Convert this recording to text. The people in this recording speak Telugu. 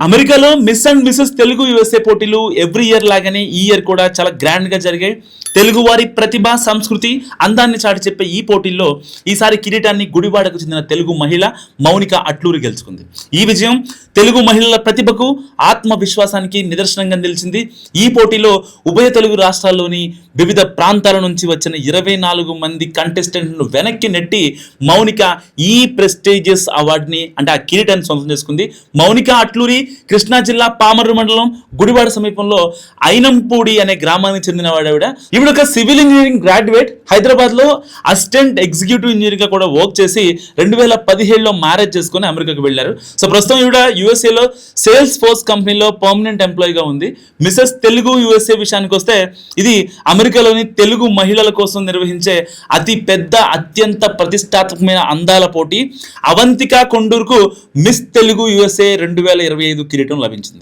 అమెరికాలో miss and Mrs Telugu USA పోటీలు ఎవ్రీ ఇయర్ లాగానే ఈ ఇయర్ కూడా చాలా గ్రాండ్ గా జరిగాయి. తెలుగువారి ప్రతిభ, సంస్కృతి, అందాన్ని చాటి చెప్పే ఈ పోటీల్లో ఈసారి కిరీటాన్ని గుడివాడకు చెందిన తెలుగు మహిళ మౌనిక అట్లూరి గెలుచుకుంది. ఈ విజయం తెలుగు మహిళల ప్రతిభకు, ఆత్మవిశ్వాసానికి నిదర్శనంగా నిలిచింది. ఈ పోటీలో ఉభయ తెలుగు రాష్ట్రాల్లోని వివిధ ప్రాంతాల నుంచి వచ్చిన 24 మంది కంటెస్టెంట్ను వెనక్కి నెట్టి మౌనిక ఈ ప్రెస్టీజియస్ అవార్డుని అంటే ఆ కిరీటాన్ని సొంతం చేసుకుంది. మౌనిక అట్లూరి కృష్ణా జిల్లా పామర్రు మండలం గుడివాడ సమీపంలో ఐనంపూడి అనే గ్రామానికి చెందినవాడవిడ. ఈవిడ ఒక సివిల్ ఇంజనీరింగ్ గ్రాడ్యుయేట్. హైదరాబాద్ లో అసిస్టెంట్ ఎగ్జిక్యూటివ్ ఇంజనీర్ గా కూడా వర్క్ చేసి 2017లో మ్యారేజ్ చేసుకుని అమెరికాకు వెళ్లారు. సో ప్రస్తుతం ఈవిడ యుఎస్ఏలో సేల్స్ ఫోర్స్ కంపెనీలో పర్మనెంట్ ఎంప్లాయీగా ఉంది. మిసెస్ తెలుగు యుఎస్ఏ విషయానికి వస్తే ఇది అమెరికాలోని తెలుగు మహిళల కోసం నిర్వహించే అతి పెద్ద, అత్యంత ప్రతిష్టాత్మకమైన అందాల పోటీ. అవంతిక కొండూరుకు మిస్ తెలుగు యుఎస్ఏ 2025 కిరీటం లభించింది.